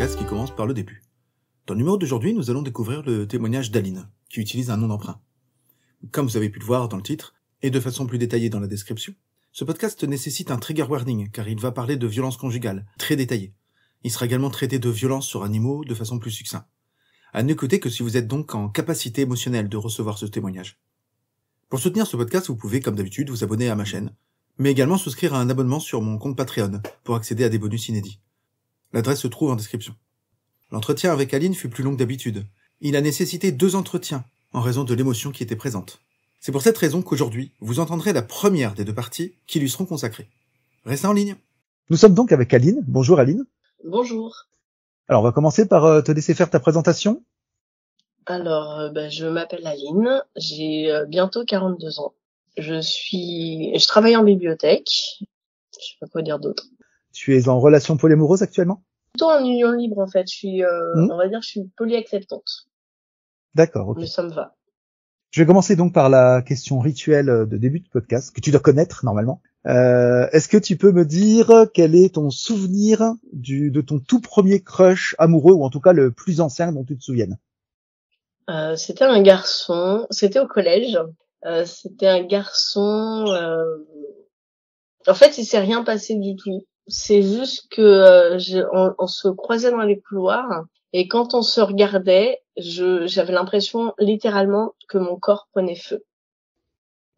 podcast qui commence par le début. Dans le numéro d'aujourd'hui, nous allons découvrir le témoignage d'Aline, qui utilise un nom d'emprunt. Comme vous avez pu le voir dans le titre, et de façon plus détaillée dans la description, ce podcast nécessite un trigger warning, car il va parler de violence conjugale, très détaillée. Il sera également traité de violence sur animaux de façon plus succincte. À n'écouter que si vous êtes donc en capacité émotionnelle de recevoir ce témoignage. Pour soutenir ce podcast, vous pouvez, comme d'habitude, vous abonner à ma chaîne, mais également souscrire à un abonnement sur mon compte Patreon pour accéder à des bonus inédits. L'adresse se trouve en description. L'entretien avec Aline fut plus long que d'habitude. Il a nécessité 2 entretiens, en raison de l'émotion qui était présente. C'est pour cette raison qu'aujourd'hui, vous entendrez la première des 2 parties qui lui seront consacrées. Restez en ligne. Nous sommes donc avec Aline. Bonjour Aline. Bonjour. Alors on va commencer par te laisser faire ta présentation. Alors, je m'appelle Aline, j'ai bientôt 42 ans. Je travaille en bibliothèque. Je sais pas quoi dire d'autre. Tu es en relation polyamoureuse actuellement ? Plutôt en union libre en fait. On va dire, je suis polyacceptante. D'accord, ok. Mais ça me va. Je vais commencer donc par la question rituelle de début de podcast, que tu dois connaître normalement. Est-ce que tu peux me dire quel est ton souvenir de ton tout premier crush amoureux, ou en tout cas le plus ancien dont tu te souviennes ? C'était un garçon, c'était au collège. C'était un garçon... En fait, il s'est rien passé du tout. C'est juste que on se croisait dans les couloirs et quand on se regardait, j'avais l'impression littéralement que mon corps prenait feu.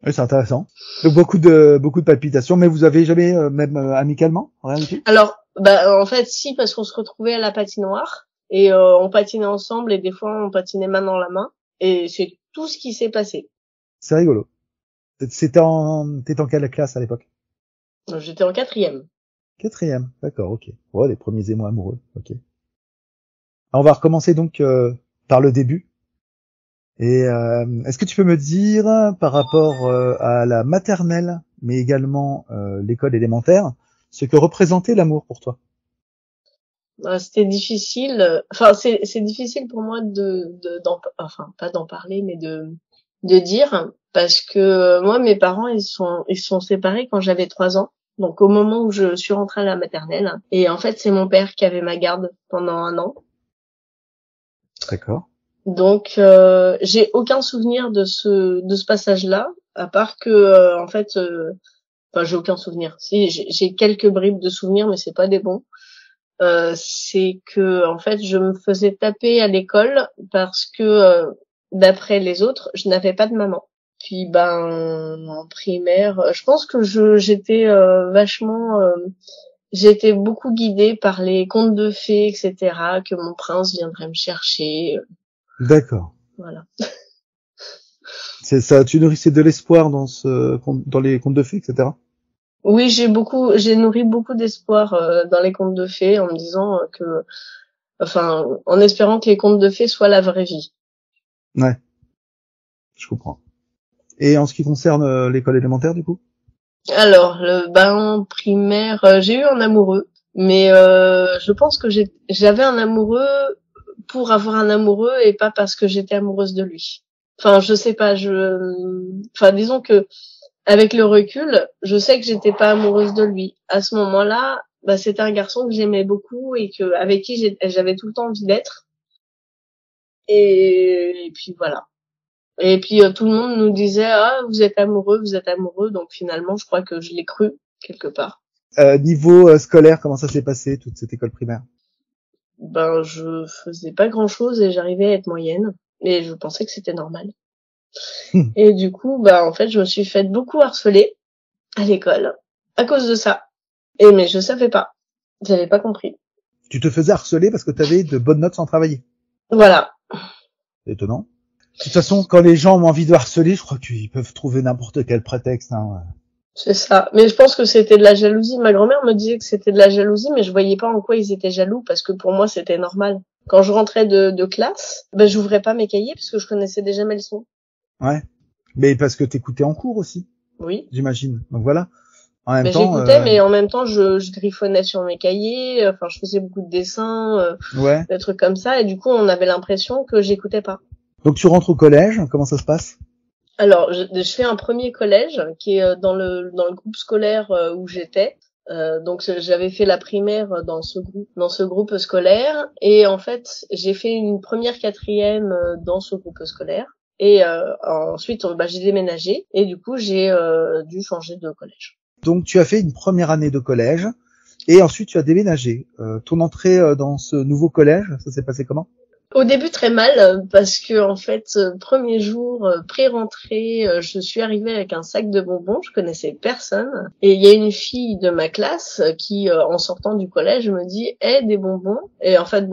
Oui, c'est intéressant. Donc beaucoup de palpitations, mais vous avez jamais même amicalement rien du tout ? Alors, en fait, si, parce qu'on se retrouvait à la patinoire et on patinait ensemble et des fois on patinait main dans la main et c'est tout ce qui s'est passé. C'est rigolo. T'étais en quelle classe à l'époque ? J'étais en 4e. 4e, d'accord, ok. Oh, les premiers émois amoureux, ok. Alors, on va recommencer donc par le début. Et est-ce que tu peux me dire, par rapport à la maternelle, mais également l'école élémentaire, ce que représentait l'amour pour toi ? C'était difficile. Enfin, c'est difficile pour moi pas d'en parler, mais de dire, parce que moi, mes parents, ils sont séparés quand j'avais 3 ans. Donc, au moment où je suis rentrée à la maternelle. Et en fait, c'est mon père qui avait ma garde pendant 1 an. D'accord. Donc, j'ai aucun souvenir de ce passage-là, à part que, j'ai aucun souvenir. Si, j'ai quelques bribes de souvenirs, mais c'est pas des bons. C'est que, en fait, je me faisais taper à l'école parce que, d'après les autres, je n'avais pas de maman. Puis, en primaire, je pense que j'étais j'étais beaucoup guidée par les contes de fées, etc., que mon prince viendrait me chercher. D'accord. Voilà. C'est ça, tu nourrissais de l'espoir dans les contes de fées, etc. Oui, j'ai nourri beaucoup d'espoir dans les contes de fées en me disant en espérant que les contes de fées soient la vraie vie. Ouais. Je comprends. Et en ce qui concerne l'école élémentaire, du coup ? Alors, en primaire, j'ai eu un amoureux, mais je pense que j'avais un amoureux pour avoir un amoureux et pas parce que j'étais amoureuse de lui. Enfin, je sais pas, disons que avec le recul, je sais que j'étais pas amoureuse de lui. À ce moment-là, c'était un garçon que j'aimais beaucoup et avec qui j'avais tout le temps envie d'être. Et puis voilà. Et puis tout le monde nous disait vous êtes amoureux. Donc finalement, je crois que je l'ai cru quelque part. Niveau scolaire, comment ça s'est passé toute cette école primaire ? Je faisais pas grand-chose et j'arrivais à être moyenne, et je pensais que c'était normal. Et du coup, en fait, je me suis fait beaucoup harceler à l'école à cause de ça. Mais je savais pas. J'avais pas compris. Tu te faisais harceler parce que tu avais de bonnes notes sans travailler. Voilà. C'est étonnant. De toute façon, quand les gens ont envie de harceler, je crois qu'ils peuvent trouver n'importe quel prétexte. Hein. C'est ça. Mais je pense que c'était de la jalousie. Ma grand-mère me disait que c'était de la jalousie, mais je voyais pas en quoi ils étaient jaloux, parce que pour moi, c'était normal. Quand je rentrais de classe, j'ouvrais pas mes cahiers parce que je connaissais déjà mes leçons. Ouais. Mais parce que t'écoutais en cours aussi. Oui. J'imagine. Donc voilà. En même temps, j'écoutais, mais en même temps, je griffonnais sur mes cahiers. Je faisais beaucoup de dessins, des trucs comme ça, et du coup, on avait l'impression que j'écoutais pas. Donc tu rentres au collège. Comment ça se passe ? Alors, je fais un premier collège qui est dans le groupe scolaire où j'étais. Donc j'avais fait la primaire dans ce groupe scolaire, et en fait j'ai fait une première quatrième dans ce groupe scolaire, et ensuite j'ai déménagé, et du coup j'ai dû changer de collège. Donc tu as fait une première année de collège et ensuite tu as déménagé. Ton entrée dans ce nouveau collège, ça s'est passé comment? Au début très mal, parce que en fait premier jour pré-rentrée, je suis arrivée avec un sac de bonbons, je connaissais personne, et il y a une fille de ma classe qui en sortant du collège me dit des bonbons, et en fait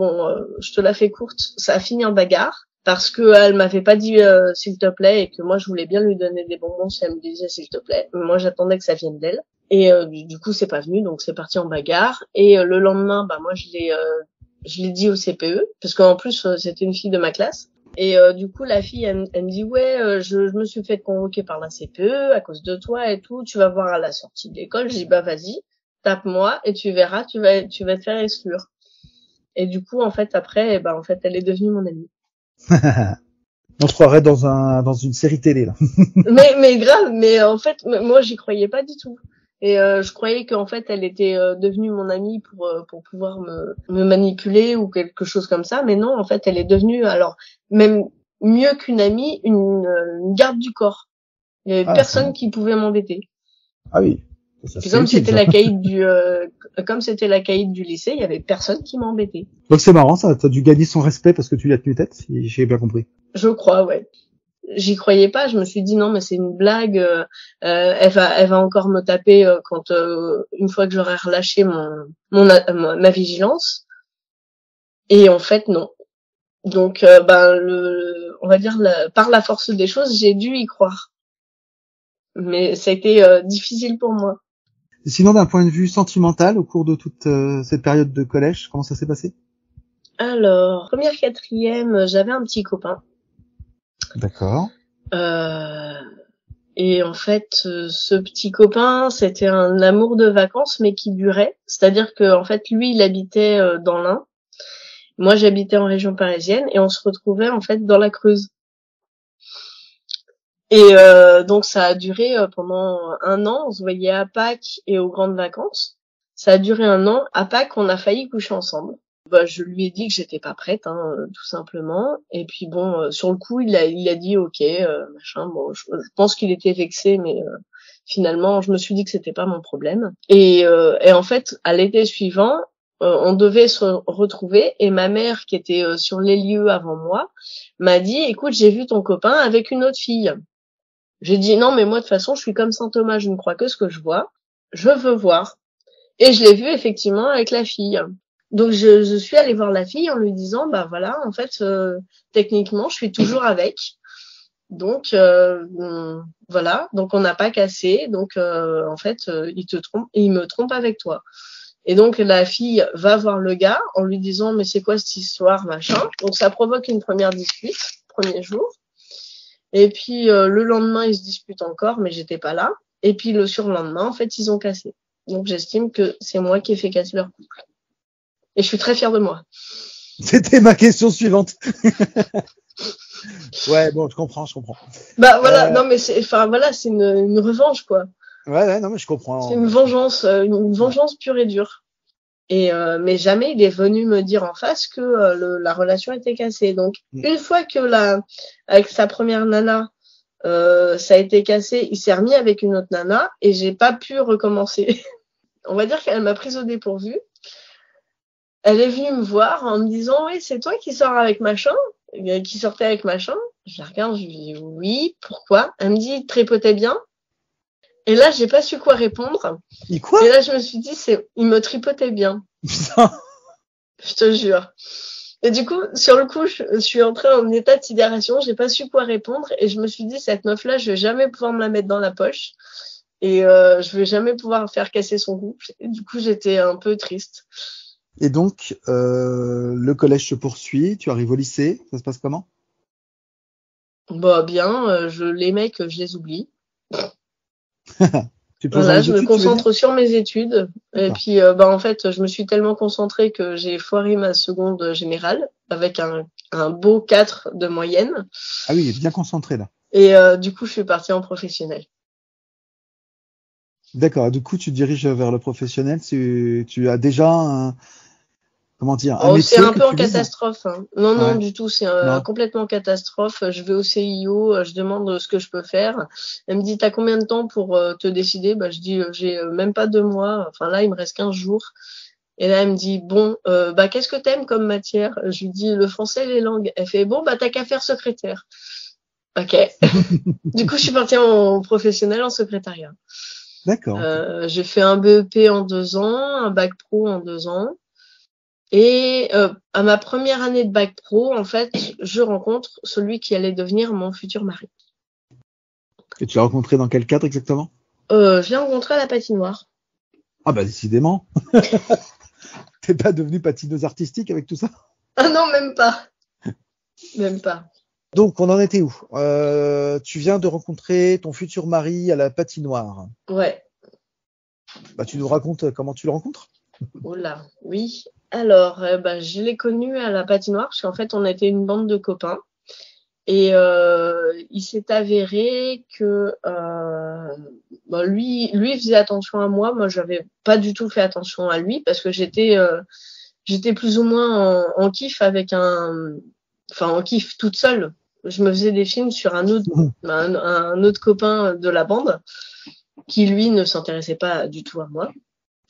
je te la fais courte, ça a fini en bagarre parce que elle m'avait pas dit s'il te plaît, et que moi je voulais bien lui donner des bonbons si elle me disait s'il te plaît. Moi j'attendais que ça vienne d'elle, et du coup c'est pas venu, donc c'est parti en bagarre. Et le lendemain moi je l'ai dit au CPE, parce qu'en plus c'était une fille de ma classe. Et du coup la fille elle me dit je me suis fait convoquer par la CPE à cause de toi et tout, tu vas voir à la sortie de l'école. Je dis vas-y, tape-moi et tu verras, tu vas te faire exclure. Et du coup en fait après elle est devenue mon amie. On se croirait dans une série télé là. mais grave, mais en fait moi j'y croyais pas du tout. Et je croyais qu'en fait elle était devenue mon amie pour pouvoir me manipuler ou quelque chose comme ça, mais non, en fait elle est devenue, alors même mieux qu'une amie, une garde du corps. Il y avait personne qui pouvait m'embêter. Ah oui. Et comme c'était la caïd du lycée, il y avait personne qui m'embêtait. Donc c'est marrant, ça, t'as dû gagner son respect parce que tu lui as tenu tête, si j'ai bien compris. Je crois, ouais. J'y croyais pas, je me suis dit non mais c'est une blague, elle va encore me taper quand une fois que j'aurai relâché ma vigilance. Et en fait non. Donc on va dire par la force des choses, j'ai dû y croire. Mais ça a été difficile pour moi. Et sinon d'un point de vue sentimental, au cours de toute cette période de collège, comment ça s'est passé? Alors, première, quatrième, j'avais un petit copain. D'accord. Et en fait, ce petit copain, c'était un amour de vacances, mais qui durait. C'est-à-dire que, en fait, lui, il habitait dans l'Ain. Moi, j'habitais en région parisienne, et on se retrouvait en fait dans la Creuse. Et donc, ça a duré pendant 1 an. On se voyait à Pâques et aux grandes vacances. Ça a duré 1 an. À Pâques, on a failli coucher ensemble. Je lui ai dit que j'étais pas prête, tout simplement. Et puis sur le coup, il a dit ok, machin. Bon, je pense qu'il était vexé, mais finalement, je me suis dit que c'était pas mon problème. Et en fait, à l'été suivant, on devait se retrouver, et ma mère, qui était sur les lieux avant moi, m'a dit écoute, j'ai vu ton copain avec une autre fille. J'ai dit non, mais moi de toute façon, je suis comme Saint Thomas, je ne crois que ce que je vois. Je veux voir. Et je l'ai vu effectivement avec la fille. Donc je suis allée voir la fille en lui disant voilà, en fait techniquement je suis toujours avec. Donc voilà, donc on n'a pas cassé, donc en fait il te trompe et il me trompe avec toi. Et donc la fille va voir le gars en lui disant mais c'est quoi cette histoire machin. Donc ça provoque une première dispute, premier jour. Et puis le lendemain ils se disputent encore, mais j'étais pas là. Et puis le surlendemain en fait ils ont cassé. Donc j'estime que c'est moi qui ai fait casser leur couple. Et je suis très fière de moi. C'était ma question suivante. Ouais, bon, je comprends. Voilà, non mais c'est une revanche quoi. Ouais, non mais je comprends. C'est une vengeance pure et dure. Et mais jamais il est venu me dire en face que la relation était cassée. Donc une fois que avec sa première nana ça a été cassé, il s'est remis avec une autre nana et j'ai pas pu recommencer. On va dire qu'elle m'a prise au dépourvu. Elle est venue me voir en me disant oui, c'est toi qui sors avec machin, qui sortait avec machin. Je la regarde, je lui dis oui, pourquoi? Elle me dit il tripotait bien. Et là, j'ai pas su quoi répondre. Et quoi? Et là, je me suis dit il me tripotait bien. Putain. Je te jure. Et du coup, sur le coup, je suis entrée en état de sidération, j'ai pas su quoi répondre et je me suis dit cette meuf là, je vais jamais pouvoir me la mettre dans la poche et je vais jamais pouvoir faire casser son couple. Et du coup, j'étais un peu triste. Et donc, le collège se poursuit, tu arrives au lycée, ça se passe comment? Bien, les mecs, je les oublie. Voilà, je me concentre sur mes études. Et puis, en fait, je me suis tellement concentrée que j'ai foiré ma seconde générale avec un beau 4 de moyenne. Ah oui, il est bien concentré là. Et du coup, je suis partie en professionnel. D'accord. Du coup, tu te diriges vers le professionnel. Tu as déjà un C'est métier un que peu en tu vises? catastrophe, hein. Non, non, Ouais. du tout. C'est Non. complètement en catastrophe. Je vais au CIO, je demande ce que je peux faire. Elle me dit, t'as combien de temps pour te décider? Bah, je dis, j'ai même pas 2 mois. Enfin, là, il me reste 15 jours. Et là, elle me dit, bon, bah, qu'est-ce que t'aimes comme matière? Je lui dis, le français et les langues. Elle fait, bon, bah, t'as qu'à faire secrétaire. Ok. Du coup, je suis partie en professionnel en secrétariat. D'accord. Ok. J'ai fait un BEP en 2 ans, un bac pro en 2 ans. Et à ma première année de bac pro, en fait, je rencontre celui qui allait devenir mon futur mari. Et tu l'as rencontré dans quel cadre exactement? Je l'ai rencontré à la patinoire. Ah bah décidément. T'es pas devenue patineuse artistique avec tout ça? Ah non, même pas. Même pas. Donc, on en était où? Tu viens de rencontrer ton futur mari à la patinoire. Ouais. Bah, tu nous racontes comment tu le rencontres? Oula, oui. Alors, bah, je l'ai connu à la patinoire parce qu'en fait, on était une bande de copains. Et il s'est avéré que bah, lui faisait attention à moi. Moi, j'avais pas du tout fait attention à lui parce que j'étais plus ou moins en kiff en kiff toute seule. Je me faisais des films sur un autre copain de la bande qui lui ne s'intéressait pas du tout à moi.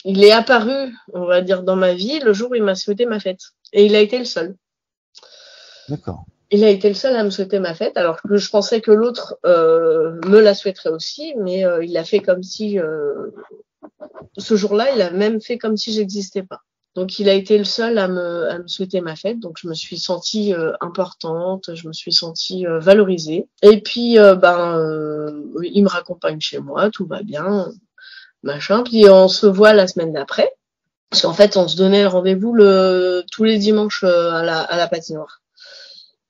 Il est apparu, on va dire, dans ma vie le jour où il m'a souhaité ma fête. Et il a été le seul. D'accord. Il a été le seul à me souhaiter ma fête, alors que je pensais que l'autre me la souhaiterait aussi, mais il a fait comme si ce jour-là, il a même fait comme si j'existais pas. Donc il a été le seul à me souhaiter ma fête, donc je me suis sentie importante, je me suis sentie valorisée. Et puis il me raccompagne chez moi, tout va bien, machin. Puis on se voit la semaine d'après, parce qu'en fait on se donnait rendez-vous tous les dimanches à la patinoire.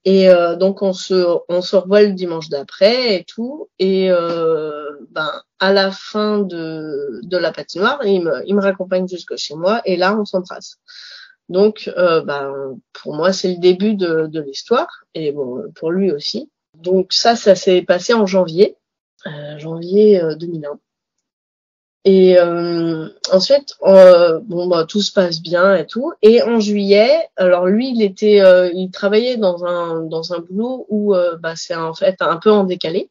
Et donc on se revoit le dimanche d'après et tout. Et à la fin de la patinoire, il me raccompagne jusque chez moi et là on s'embrasse. Donc pour moi c'est le début de l'histoire et bon pour lui aussi. Donc ça s'est passé en janvier 2001. Et ensuite, tout se passe bien et tout. Et en juillet, alors lui, il travaillait dans un boulot où c'est en fait un peu en décalé.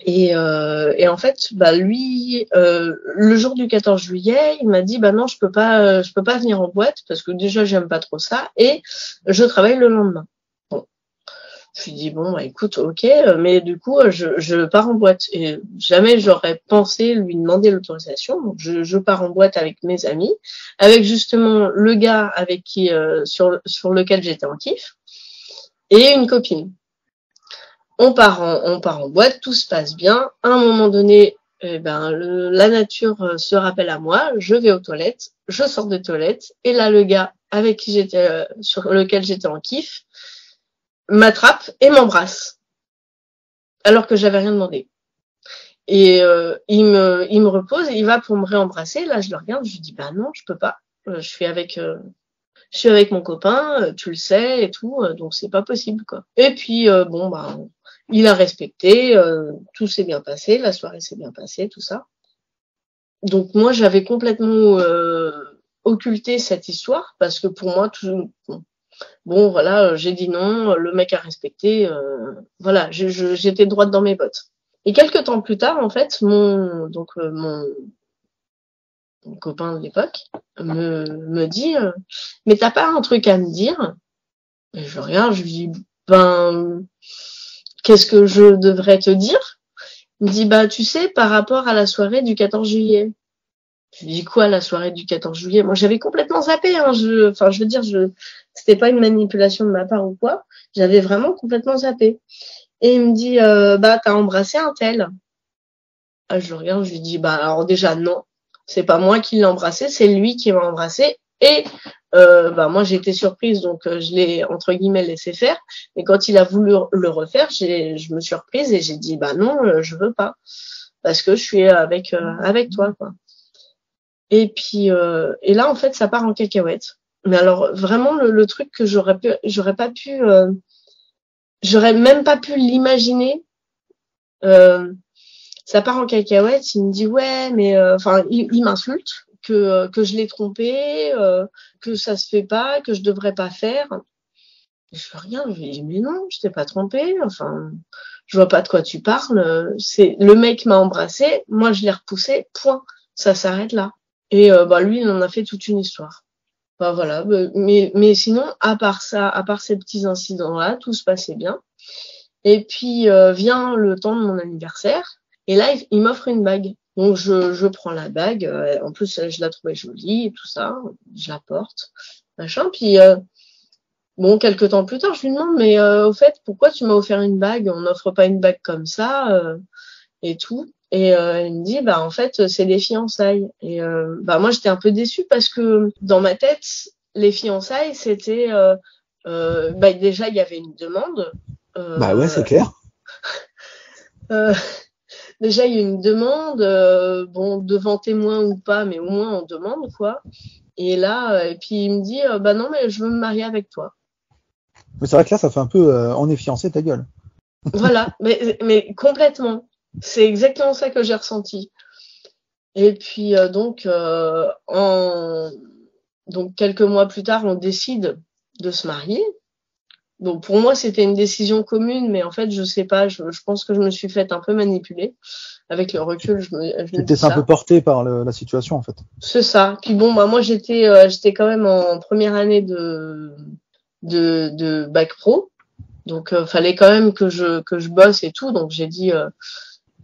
Et en fait, lui, le jour du 14 juillet, il m'a dit, non, je peux pas venir en boîte parce que déjà j'aime pas trop ça et je travaille le lendemain. Je lui dis écoute, ok, mais du coup je pars en boîte et jamais j'aurais pensé lui demander l'autorisation. Donc je pars en boîte avec mes amis, avec justement le gars avec qui sur lequel j'étais en kiff et une copine. On part en boîte, tout se passe bien. À un moment donné, la nature se rappelle à moi. Je vais aux toilettes, je sors des toilettes et là le gars avec qui j'étais sur lequel j'étais en kiff m'attrape et m'embrasse, alors que j'avais rien demandé. Et il me repose, et il va pour me réembrasser. Là, je le regarde, je lui dis non, je peux pas. Je suis avec mon copain, tu le sais et tout, donc c'est pas possible quoi. Et puis il a respecté, tout s'est bien passé, la soirée s'est bien passée, tout ça. Donc moi, j'avais complètement occulté cette histoire parce que pour moi, j'ai dit non, le mec a respecté, j'étais droite dans mes bottes. Et quelques temps plus tard, en fait, mon copain de l'époque me dit mais t'as pas un truc à me dire? Et je regarde, je lui dis qu'est-ce que je devrais te dire? Il me dit tu sais, par rapport à la soirée du 14 juillet. Je lui dis quoi, la soirée du 14 juillet? Moi, j'avais complètement zappé, hein. C'était pas une manipulation de ma part ou quoi. J'avais vraiment complètement zappé. Et il me dit, t'as embrassé un tel. Ah, je le regarde, je lui dis, alors déjà, non. C'est pas moi qui l'ai embrassé, c'est lui qui m'a embrassé. Et, moi, j'ai été surprise, donc je l'ai, entre guillemets, laissé faire. Mais quand il a voulu le refaire, je me suis reprise et j'ai dit, non, je veux pas. Parce que je suis avec toi, quoi. Et puis et là en fait ça part en cacahuète. Mais alors vraiment le truc que j'aurais même pas pu l'imaginer. ça part en cacahuète. Il me dit ouais, mais enfin, il m'insulte que je l'ai trompé, que ça se fait pas, que je devrais pas faire. Je fais rien. Je lui dis mais non, je t'ai pas trompé. Enfin, je vois pas de quoi tu parles. C'est le mec m'a embrassé, moi je l'ai repoussé. Point. Ça s'arrête là. Et lui, il en a fait toute une histoire. Bah voilà. Mais sinon, à part ça, à part ces petits incidents-là, tout se passait bien. Et puis vient le temps de mon anniversaire. Et là, il m'offre une bague. Donc je prends la bague. En plus, je la trouvais jolie et tout ça. Je la porte, machin. Puis bon, quelques temps plus tard, je lui demande, mais au fait, pourquoi tu m'as offert une bague? On n'offre pas une bague comme ça et tout. Et il me dit, bah en fait, c'est des fiançailles. Et moi, j'étais un peu déçue parce que dans ma tête, les fiançailles, c'était déjà il y avait une demande. Bah ouais, c'est clair. Déjà, il y a une demande, devant témoin ou pas, mais au moins on demande, quoi. Et là, et puis il me dit, bah non, mais je veux me marier avec toi. Mais c'est vrai que là, ça fait un peu, on est fiancé, ta gueule. Voilà, mais complètement. C'est exactement ça que j'ai ressenti. Et puis donc quelques mois plus tard, on décide de se marier. Donc pour moi, c'était une décision commune, mais en fait, je sais pas, je pense que je me suis faite un peu manipuler. Avec le recul, je me Tu dis étais un ça. peu porté par la situation, en fait. C'est ça. Puis bon, moi j'étais quand même en première année de bac pro. Donc fallait quand même que je bosse et tout. Donc j'ai dit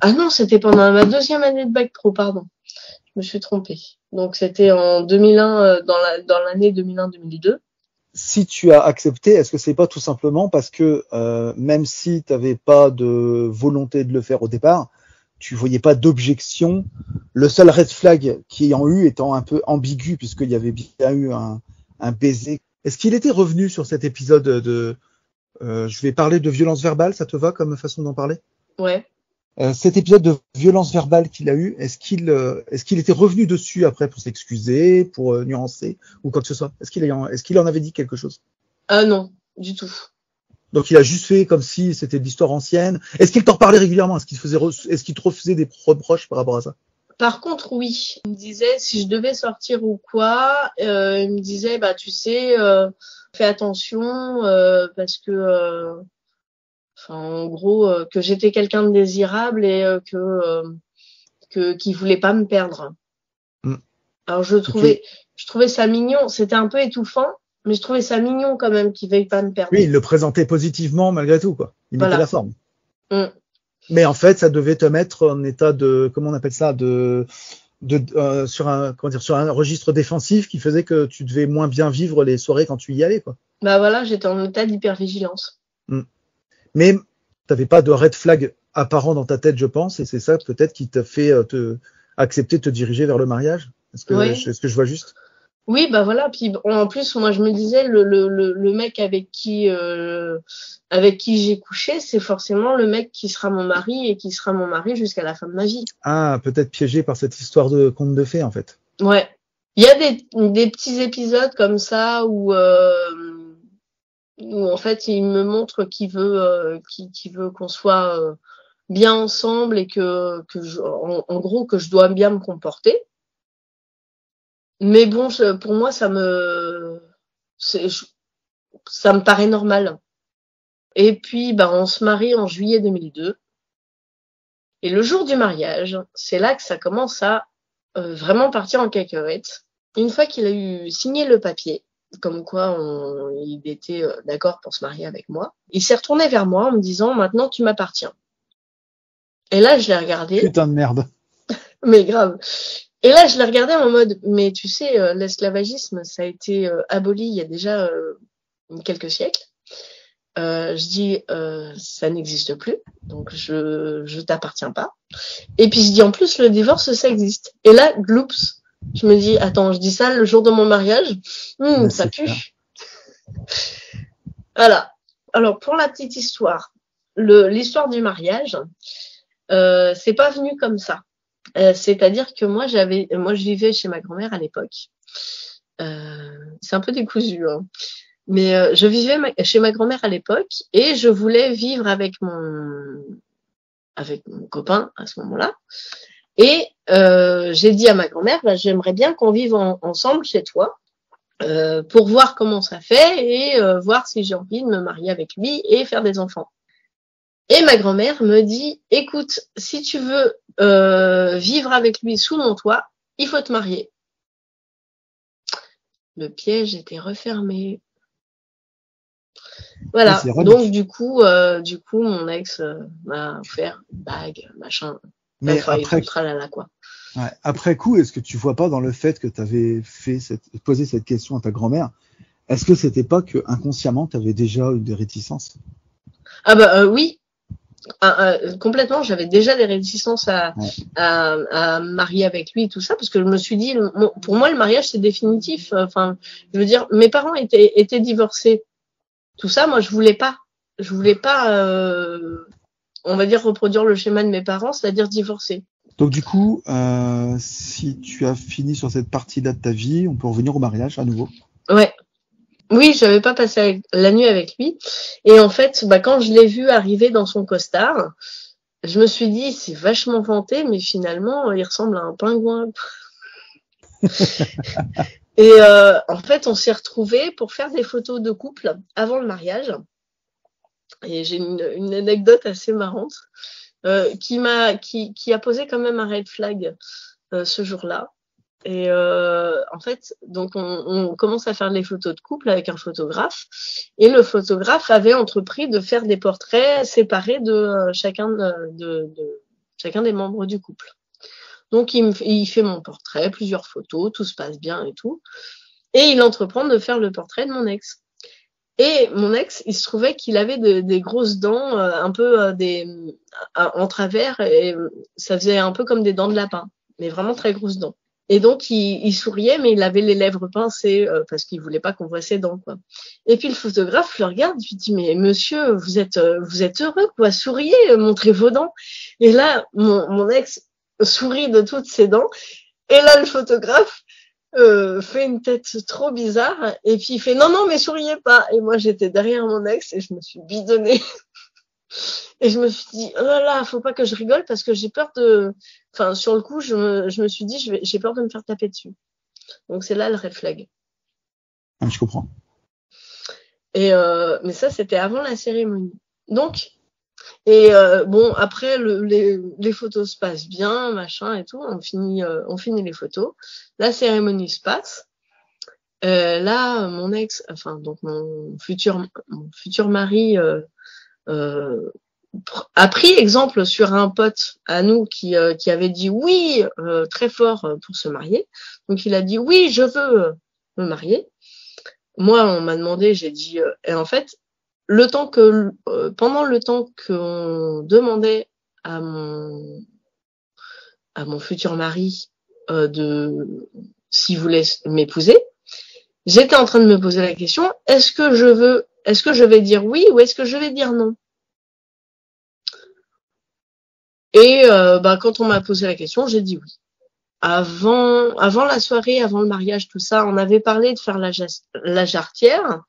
ah non, c'était pendant ma deuxième année de bac pro, pardon. Je me suis trompée. Donc c'était en 2001 dans l'année 2001-2002. Si tu as accepté, est-ce que c'est pas tout simplement parce que même si tu n'avais pas de volonté de le faire au départ, tu voyais pas d'objection, le seul red flag qui en eu étant un peu ambigu puisqu'il y avait bien eu un baiser. Est-ce qu'il était revenu sur cet épisode de je vais parler de violence verbale, ça te va comme façon d'en parler? Ouais. Cet épisode de violence verbale qu'il a eu, est-ce qu'il était revenu dessus après pour s'excuser, pour nuancer ou quoi que ce soit? Est-ce qu'il en avait dit quelque chose? Ah non, du tout. Donc il a juste fait comme si c'était de l'histoire ancienne. Est-ce qu'il t'en parlait régulièrement? Est-ce qu'il te refaisait des reproches par rapport à ça? Par contre, oui. Il me disait si je devais sortir ou quoi, il me disait bah tu sais, fais attention parce que en gros, que j'étais quelqu'un de désirable et qu'il voulait pas me perdre. Mm. Alors je trouvais ça mignon. C'était un peu étouffant, mais je trouvais ça mignon quand même qu'il veuille pas me perdre. Oui, il le présentait positivement malgré tout, quoi. Il mettait la forme. Mm. Mais en fait, ça devait te mettre en état de, comment on appelle ça, sur un registre défensif qui faisait que tu devais moins bien vivre les soirées quand tu y allais, quoi. Bah voilà, j'étais en état d'hypervigilance. Mm. Mais t'avais pas de red flag apparent dans ta tête, je pense, et c'est ça peut-être qui t'a fait accepter de te diriger vers le mariage. Est-ce que je vois juste? Oui, bah voilà. Puis en plus, moi, je me disais, le mec avec qui j'ai couché, c'est forcément le mec qui sera mon mari et qui sera mon mari jusqu'à la fin de ma vie. Ah, peut-être piégé par cette histoire de conte de fées, en fait. Ouais. Il y a des petits épisodes comme ça où en fait, il me montre qu'il veut qu'on soit bien ensemble et en gros, que je dois bien me comporter. Mais bon, pour moi, ça me paraît normal. Et puis, on se marie en juillet 2002. Et le jour du mariage, c'est là que ça commence à vraiment partir en cacahuète. Une fois qu'il a eu signé le papier, comme quoi il était d'accord pour se marier avec moi, il s'est retourné vers moi en me disant « Maintenant, tu m'appartiens ». Et là, je l'ai regardé. Putain de merde. Mais grave. Et là, je l'ai regardé en mode, mais tu sais, l'esclavagisme, ça a été aboli il y a déjà quelques siècles. Je dis, ça n'existe plus, donc je t'appartiens pas. Et puis je dis, en plus, le divorce, ça existe. Et là, gloops, je me dis, attends, je dis ça le jour de mon mariage, ça pue. Voilà. Alors, pour la petite histoire, l'histoire du mariage, c'est pas venu comme ça. C'est-à-dire que moi, je vivais chez ma grand-mère à l'époque. C'est un peu décousu, hein. Mais je vivais chez ma grand-mère à l'époque et je voulais vivre avec avec mon copain à ce moment-là. Et j'ai dit à ma grand-mère, j'aimerais bien qu'on vive ensemble chez toi pour voir comment ça fait et voir si j'ai envie de me marier avec lui et faire des enfants. Et ma grand-mère me dit, écoute, si tu veux vivre avec lui sous mon toit, il faut te marier. Le piège était refermé. Voilà. Donc du coup, mon ex m'a offert une bague, machin. Mais après, quoi. Ouais, après coup, est-ce que tu vois pas dans le fait que tu avais posé cette question à ta grand-mère, est-ce que c'était pas que inconsciemment tu avais déjà eu des réticences? Ah bah oui. Complètement, j'avais déjà des réticences à me marier avec lui et tout ça, parce que je me suis dit, pour moi, le mariage, c'est définitif. Enfin, je veux dire, mes parents étaient divorcés. Tout ça, moi, je voulais pas, on va dire, reproduire le schéma de mes parents, c'est-à-dire divorcer. Donc du coup, si tu as fini sur cette partie-là de ta vie, on peut revenir au mariage à nouveau. Ouais. Oui, j'avais pas passé la nuit avec lui. Et en fait, quand je l'ai vu arriver dans son costard, je me suis dit, c'est vachement vanté, mais finalement, il ressemble à un pingouin. Et en fait, on s'est retrouvés pour faire des photos de couple avant le mariage. Et j'ai une anecdote assez marrante qui a posé quand même un red flag ce jour-là. Et en fait, donc on commence à faire les photos de couple avec un photographe, et le photographe avait entrepris de faire des portraits séparés de chacun des membres du couple. Donc il fait mon portrait, plusieurs photos, tout se passe bien et tout, et il entreprend de faire le portrait de mon ex. Et mon ex, il se trouvait qu'il avait des grosses dents, un peu en travers, et ça faisait un peu comme des dents de lapin, mais vraiment très grosses dents. Et donc, il souriait, mais il avait les lèvres pincées parce qu'il voulait pas qu'on voie ses dents, quoi. Et puis le photographe le regarde, il dit, mais monsieur, vous êtes heureux, quoi, souriez, montrez vos dents. Et là, mon ex sourit de toutes ses dents. Et là, le photographe fait une tête trop bizarre. Et puis il fait, non, mais souriez pas. Et moi, j'étais derrière mon ex et je me suis bidonnée. Et je me suis dit, oh là là, faut pas que je rigole parce que j'ai peur enfin, sur le coup, je me suis dit, j'ai peur de me faire taper dessus. Donc c'est là le red flag. Ah, je comprends. Et mais ça, c'était avant la cérémonie. Donc, et bon, après les photos se passent bien, machin et tout. On finit les photos. La cérémonie se passe. Là, mon ex, enfin donc mon futur mari. A pris exemple sur un pote à nous qui avait dit oui très fort pour se marier. Donc il a dit oui, je veux me marier. Moi, on m'a demandé, j'ai dit et en fait, pendant le temps qu'on demandait à mon futur mari s'il voulait m'épouser, j'étais en train de me poser la question, est-ce que je vais dire oui ou est-ce que je vais dire non? Et quand on m'a posé la question, j'ai dit oui. Avant la soirée, avant le mariage, tout ça, on avait parlé de faire la jarretière.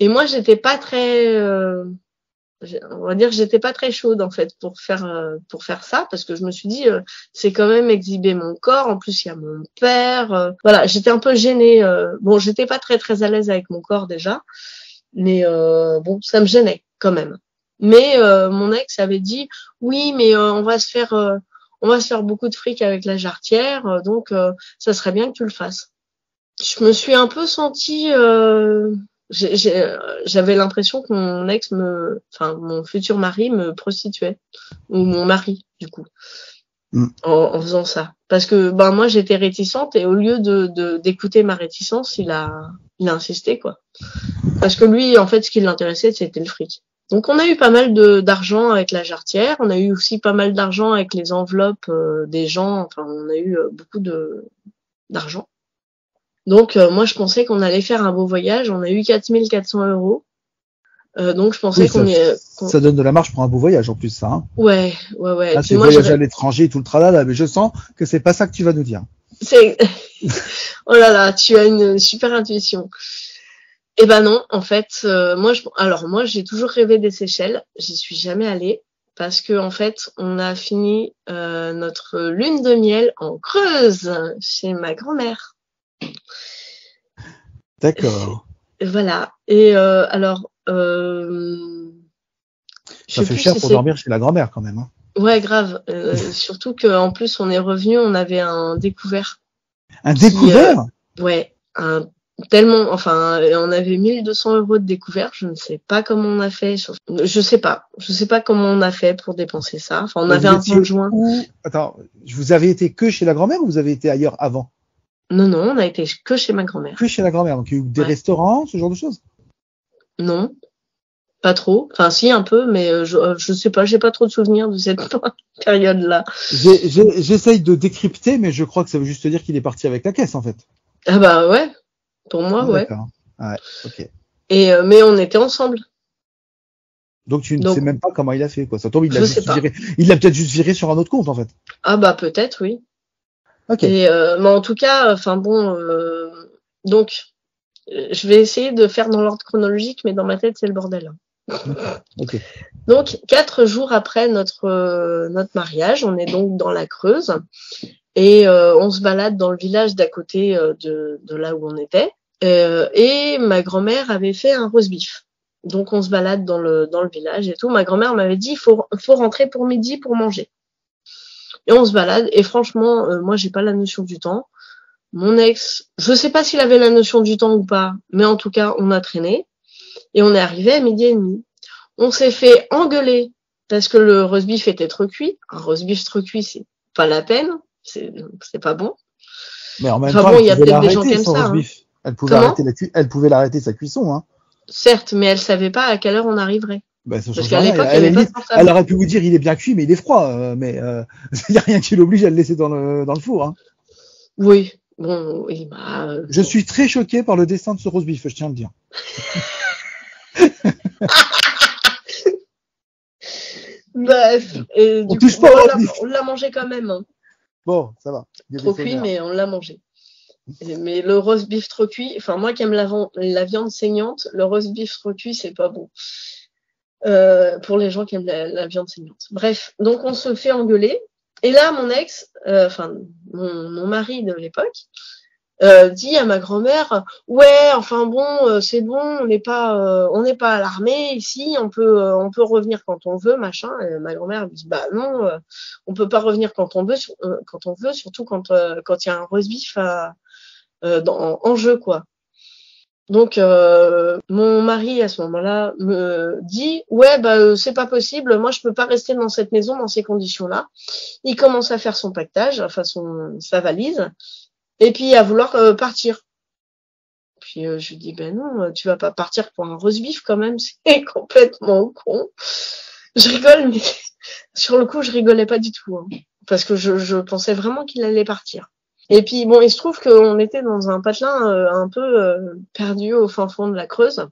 Et moi, j'étais pas très, on va dire, j'étais pas très chaude en fait pour faire ça, parce que je me suis dit, c'est quand même exhiber mon corps. En plus, il y a mon père. Voilà, j'étais un peu gênée. Bon, j'étais pas très très à l'aise avec mon corps déjà, mais bon, ça me gênait quand même. Mais mon ex avait dit oui, mais on va se faire beaucoup de fric avec la jarretière, donc ça serait bien que tu le fasses. Je me suis un peu sentie, j'avais l'impression que mon futur mari me prostituait, ou mon mari du coup, en faisant ça. Parce que moi j'étais réticente et au lieu d'écouter ma réticence, il a insisté quoi. Parce que lui en fait ce qui l'intéressait c'était le fric. Donc on a eu pas mal d'argent avec la jarretière, on a eu aussi pas mal d'argent avec les enveloppes des gens, enfin on a eu beaucoup d'argent. Donc moi je pensais qu'on allait faire un beau voyage, on a eu 4400 €. Donc je pensais ça donne de la marge pour un beau voyage en plus ça. Hein. Ouais. Là c'est voyage à l'étranger et tout le tralala, mais je sens que c'est pas ça que tu vas nous dire. C'est oh là là, tu as une super intuition. Eh ben non, en fait, moi j'ai toujours rêvé des Seychelles, j'y suis jamais allée parce que en fait, on a fini notre lune de miel en Creuse chez ma grand-mère. D'accord. Voilà. Et alors, Ça fait cher pour dormir chez la grand-mère quand même. Hein. Ouais, grave. Surtout qu'en plus, on est revenu, on avait un découvert. Un découvert ouais, tellement, enfin, on avait 1200 € de découvert. Je ne sais pas comment on a fait. Je sais pas comment on a fait pour dépenser ça. Enfin, on avait un conjoint. Attends, vous avez été que chez la grand-mère ou vous avez été ailleurs avant? Non, on a été que chez ma grand-mère. Que chez la grand-mère, donc il y a eu des restaurants, ce genre de choses? Non, pas trop. Enfin, si, un peu, mais je sais pas, j'ai pas trop de souvenirs de cette période-là. J'essaye de décrypter, mais je crois que ça veut juste dire qu'il est parti avec la caisse, en fait. Ah bah ouais, pour moi, ouais. D'accord. Ouais, ok. Et mais on était ensemble. Donc tu ne sais même pas comment il a fait, quoi. Ça tombe, il l'a peut-être juste viré sur un autre compte, en fait. Ah bah peut-être, oui. Ok. Et mais en tout cas, enfin bon, donc je vais essayer de faire dans l'ordre chronologique, mais dans ma tête c'est le bordel. Ok. Donc 4 jours après notre mariage, on est donc dans la Creuse et on se balade dans le village d'à côté de là où on était. Et ma grand-mère avait fait un roast beef. Donc on se balade dans le village et tout. Ma grand-mère m'avait dit il faut rentrer pour midi pour manger. Et on se balade et franchement, moi j'ai pas la notion du temps. Mon ex, je sais pas s'il avait la notion du temps ou pas, mais en tout cas on a traîné et on est arrivé à 12h30. On s'est fait engueuler parce que le roast beef était trop cuit. Un roast beef trop cuit, c'est pas la peine, c'est pas bon. Mais en même temps, bon, il y a peut-être des gens qui aiment ça. Hein. Elle pouvait l'arrêter sa cuisson, hein. Certes, mais elle savait pas à quelle heure on arriverait. Bah, parce qu'à l'époque, il y avait pas de portable. Elle aurait pu vous dire il est bien cuit, mais il est froid. Mais il y a rien qui l'oblige à le laisser dans le four. Hein. Oui. Bon, oui, Je suis très choqué par le destin de ce roast beef, je tiens à le dire. Bref. Et on touche pas au roast beef. On l'a mangé quand même. Hein. Bon, ça va. Trop cuit, mais on l'a mangé. Mais le roast beef trop cuit, enfin moi qui aime la viande saignante, le roast beef trop cuit, c'est pas bon. Pour les gens qui aiment la viande saignante. Bref, donc on se fait engueuler. Et là, mon ex, enfin mon mari de l'époque, dit à ma grand-mère, ouais, enfin bon, c'est bon, on n'est pas à l'armée ici, on peut revenir quand on veut, machin. Et ma grand-mère dit, bah non, on peut pas revenir quand on veut, surtout quand il y a un roast beef en jeu, quoi. Donc mon mari à ce moment-là me dit ouais c'est pas possible, moi je peux pas rester dans cette maison dans ces conditions-là. Il commence à faire son pactage, enfin sa valise, et puis à vouloir partir. Puis je lui dis ben non, tu vas pas partir pour un roast beef quand même, c'est complètement con. Je rigole, mais sur le coup je rigolais pas du tout, hein, parce que je pensais vraiment qu'il allait partir. Et puis bon, il se trouve qu'on était dans un patelin un peu perdu au fin fond de la Creuse,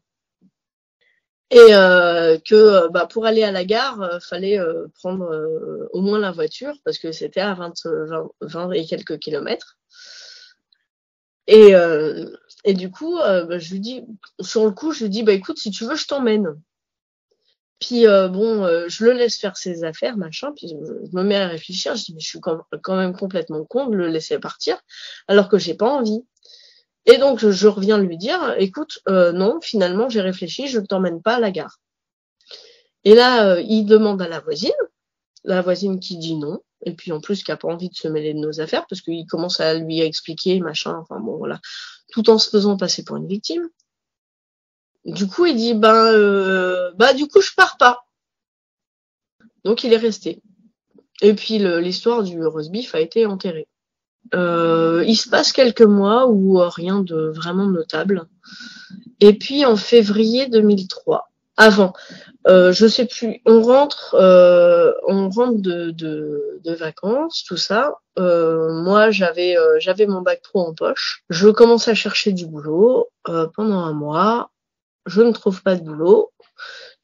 et que pour aller à la gare, fallait prendre au moins la voiture parce que c'était à 20 et quelques kilomètres. Et du coup, je lui dis, sur le coup, je lui dis écoute, si tu veux, je t'emmène. Puis je le laisse faire ses affaires, machin, puis je me mets à réfléchir, je dis mais je suis quand même complètement con de le laisser partir alors que j'ai pas envie. Et donc je reviens lui dire écoute, non, finalement j'ai réfléchi, je ne t'emmène pas à la gare. Et là il demande à la voisine qui dit non, et puis en plus qui a pas envie de se mêler de nos affaires parce qu'il commence à lui expliquer machin, enfin bon voilà, tout en se faisant passer pour une victime. Du coup, il dit du coup, je pars pas. Donc, il est resté. Et puis, l'histoire du roast beef a été enterrée. Il se passe quelques mois où rien de vraiment notable. Et puis, en février 2003, avant, je sais plus, on rentre de vacances, tout ça. Moi, j'avais mon bac pro en poche. Je commence à chercher du boulot pendant un mois. Je ne trouve pas de boulot.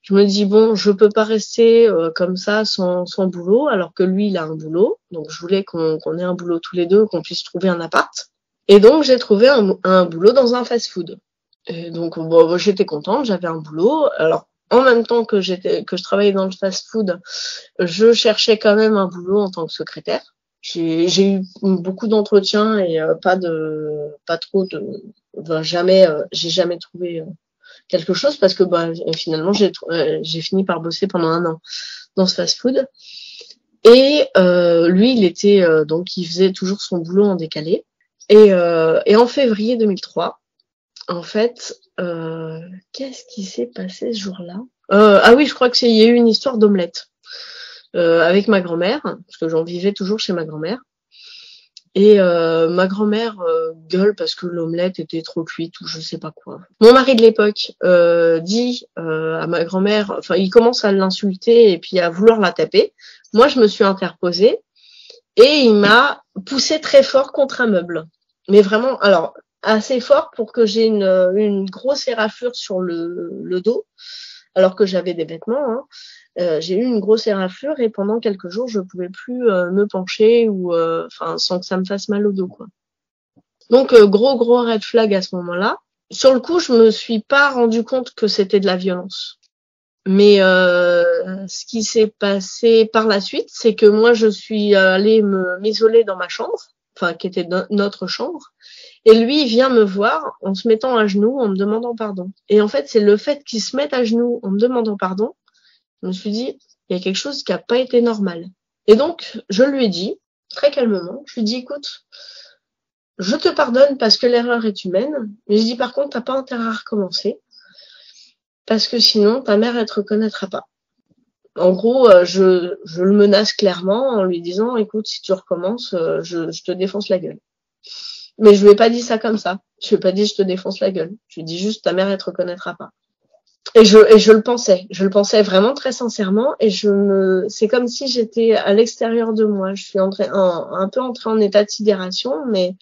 Je me dis bon, je peux pas rester comme ça sans boulot, alors que lui il a un boulot. Donc je voulais qu'on ait un boulot tous les deux, qu'on puisse trouver un appart. Et donc j'ai trouvé un boulot dans un fast-food. Et donc j'étais contente, j'avais un boulot. Alors en même temps que je travaillais dans le fast-food, je cherchais quand même un boulot en tant que secrétaire. J'ai eu beaucoup d'entretiens et j'ai jamais trouvé quelque chose parce que finalement j'ai fini par bosser pendant 1 an dans ce fast-food. Et lui, il faisait toujours son boulot en décalé. Et en février 2003, en fait, qu'est-ce qui s'est passé ce jour-là? Ah oui, je crois qu'il y a eu une histoire d'omelette avec ma grand-mère, parce que j'en vivais toujours chez ma grand-mère. Et ma grand-mère gueule parce que l'omelette était trop cuite ou je sais pas quoi. Mon mari de l'époque dit à ma grand-mère, enfin il commence à l'insulter et puis à vouloir la taper. Moi je me suis interposée et il m'a poussé très fort contre un meuble. Mais vraiment, alors assez fort pour que j'ai une grosse éraflure sur le dos, alors que j'avais des vêtements. Hein. J'ai eu une grosse éraflure et pendant quelques jours, je pouvais plus me pencher ou sans que ça me fasse mal au dos, quoi. Donc gros red flag à ce moment-là. Sur le coup, je me suis pas rendu compte que c'était de la violence. Mais ce qui s'est passé par la suite, c'est que moi je suis allée m'isoler dans ma chambre, enfin qui était notre chambre, et lui il vient me voir en se mettant à genoux, en me demandant pardon. Et en fait, c'est le fait qu'il se mette à genoux en me demandant pardon. Je me suis dit, il y a quelque chose qui n'a pas été normal. Et donc, je lui ai dit, très calmement, je lui ai dit, écoute, je te pardonne parce que l'erreur est humaine, mais je dis par contre, t'as pas intérêt à recommencer, parce que sinon, ta mère, elle te reconnaîtra pas. En gros, je le menace clairement en lui disant, écoute, si tu recommences, je te défonce la gueule. Mais je lui ai pas dit ça comme ça. Je lui ai pas dit, je te défonce la gueule. Je lui ai dit juste, ta mère, elle te reconnaîtra pas. Et je le pensais vraiment très sincèrement et c'est comme si j'étais à l'extérieur de moi. Je suis un peu entrée en état de sidération, mais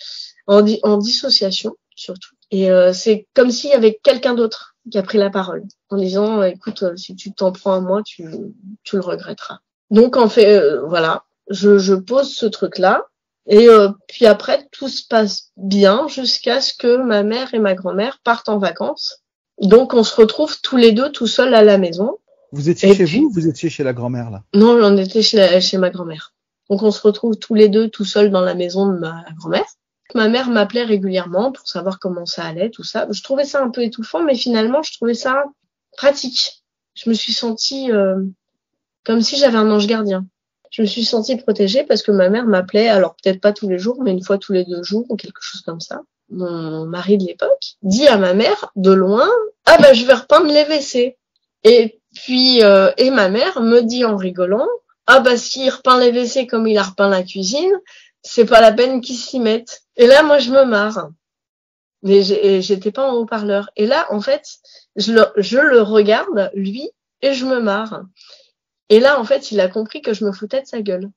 en dissociation surtout. Et c'est comme s'il y avait quelqu'un d'autre qui a pris la parole en disant, écoute, si tu t'en prends à moi, tu le regretteras. Donc en fait, voilà, je pose ce truc-là et puis après tout se passe bien jusqu'à ce que ma mère et ma grand-mère partent en vacances. Donc, on se retrouve tous les deux tout seuls à la maison. Vous étiez chez vous ou vous étiez chez la grand-mère, là? Non, on était chez ma grand-mère. Donc, on se retrouve tous les deux tout seuls dans la maison de ma grand-mère. Ma mère m'appelait régulièrement pour savoir comment ça allait, tout ça. Je trouvais ça un peu étouffant, mais finalement, je trouvais ça pratique. Je me suis sentie comme si j'avais un ange gardien. Je me suis sentie protégée parce que ma mère m'appelait, alors peut-être pas tous les jours, mais une fois tous les 2 jours ou quelque chose comme ça. Mon mari de l'époque dit à ma mère de loin, ah je vais repeindre les WC. Et puis et ma mère me dit en rigolant, ah s'il repeint les WC comme il a repeint la cuisine, c'est pas la peine qu'il s'y mette. Et là moi je me marre. Mais j'étais pas en haut-parleur. Et là en fait, je le regarde lui et je me marre. Et là en fait, il a compris que je me foutais de sa gueule.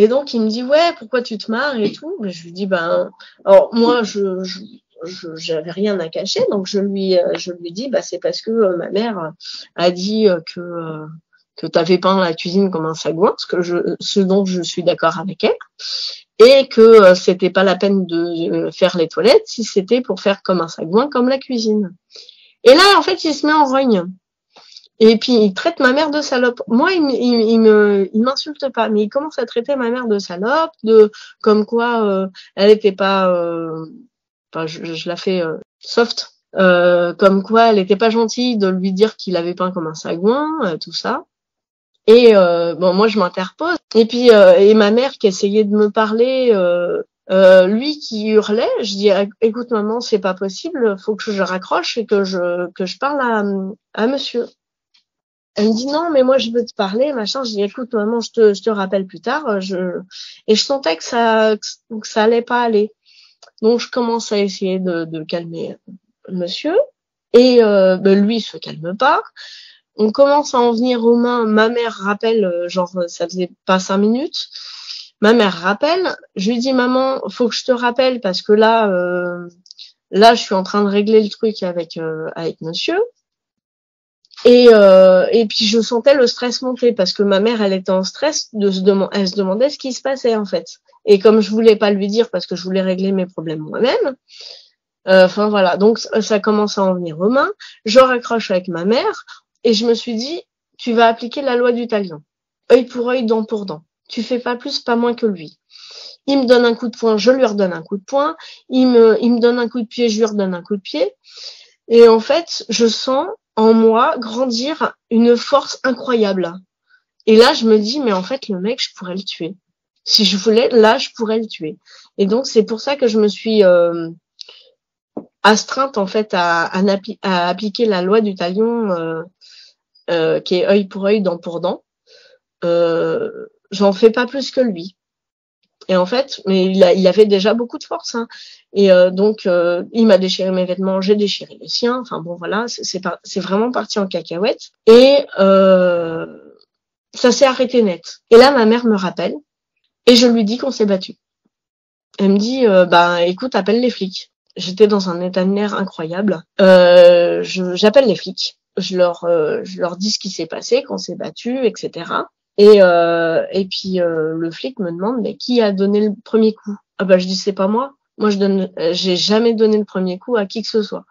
Et donc, il me dit, ouais, pourquoi tu te marres et tout? Mais je lui dis, alors moi, j'avais rien à cacher, donc je lui dis, c'est parce que ma mère a dit que t'avais peint la cuisine comme un sagouin, ce dont je suis d'accord avec elle, et que c'était pas la peine de faire les toilettes si c'était pour faire comme un sagouin, comme la cuisine. Et là, en fait, il se met en rogne. Et puis il traite ma mère de salope. Moi, il m'insulte pas, mais il commence à traiter ma mère de salope, comme quoi elle était pas, je la fais soft, comme quoi elle était pas gentille de lui dire qu'il avait peint comme un sagouin, tout ça. Et moi je m'interpose. Et puis et ma mère qui essayait de me parler. Lui qui hurlait, je dis écoute maman, c'est pas possible, faut que je raccroche et que je parle à monsieur. Elle me dit non, mais moi je veux te parler, machin. Je dis écoute maman, je te rappelle plus tard. Et je sentais que ça allait pas aller. Donc je commence à essayer de calmer monsieur. Et lui il se calme pas. On commence à en venir aux mains. Ma mère rappelle, ça faisait pas 5 minutes. Ma mère rappelle. Je lui dis maman, faut que je te rappelle parce que là je suis en train de régler le truc avec monsieur. Et puis je sentais le stress monter parce que ma mère elle était en stress elle se demandait ce qui se passait en fait. Et comme je voulais pas lui dire parce que je voulais régler mes problèmes moi-même, voilà, donc ça commence à en venir aux mains. Je raccroche avec ma mère, Et je me suis dit, tu vas appliquer la loi du talion. Œil pour œil, dent pour dent. Tu fais pas plus, pas moins que lui. Il me donne un coup de poing, je lui redonne un coup de poing. Il me donne un coup de pied, je lui redonne un coup de pied. Et en fait, je sens en moi grandir une force incroyable. Et là, je me dis, mais en fait, le mec, je pourrais le tuer. Si je voulais, là, je pourrais le tuer. Et donc, c'est pour ça que je me suis astreinte, en fait, à appliquer la loi du talion, qui est œil pour œil, dent pour dent. J'en fais pas plus que lui. Et en fait, mais il avait déjà beaucoup de force, hein. Et donc, il m'a déchiré mes vêtements, j'ai déchiré les siens. Enfin bon, voilà, c'est vraiment parti en cacahuète. Et ça s'est arrêté net. Et là, ma mère me rappelle et je lui dis qu'on s'est battu. Elle me dit, écoute, appelle les flics. J'étais dans un état de nerfs incroyable. J'appelle les flics. Je leur dis ce qui s'est passé, qu'on s'est battu, etc. Et puis le flic me demande, mais qui a donné le premier coup? Ah bah je dis c'est pas moi. Moi j'ai jamais donné le premier coup à qui que ce soit.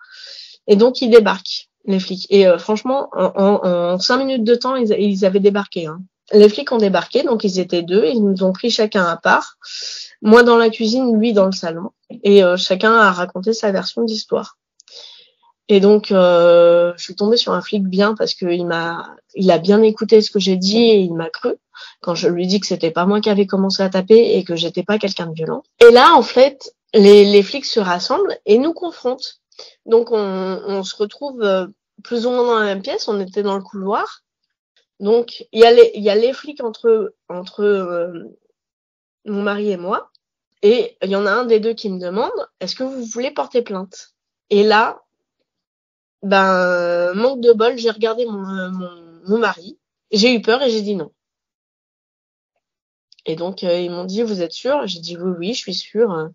Et donc ils débarquent, les flics. Et franchement, en 5 minutes de temps, ils avaient débarqué, hein. Les flics ont débarqué, donc ils étaient 2, ils nous ont pris chacun à part. Moi dans la cuisine, lui dans le salon. Et chacun a raconté sa version d'histoire. Et donc, je suis tombée sur un flic bien parce que il a bien écouté ce que j'ai dit et il m'a cru quand je lui dis que c'était pas moi qui avais commencé à taper et que j'étais pas quelqu'un de violent. Et là, en fait, les flics se rassemblent et nous confrontent. Donc, on se retrouve plus ou moins dans la même pièce. On était dans le couloir. Donc, il y a les flics entre mon mari et moi. Et il y en a un des deux qui me demande, est-ce que vous voulez porter plainte? Et là, manque de bol, j'ai regardé mon mari, j'ai eu peur et j'ai dit non. Et donc ils m'ont dit, vous êtes sûr? J'ai dit oui, je suis sûre,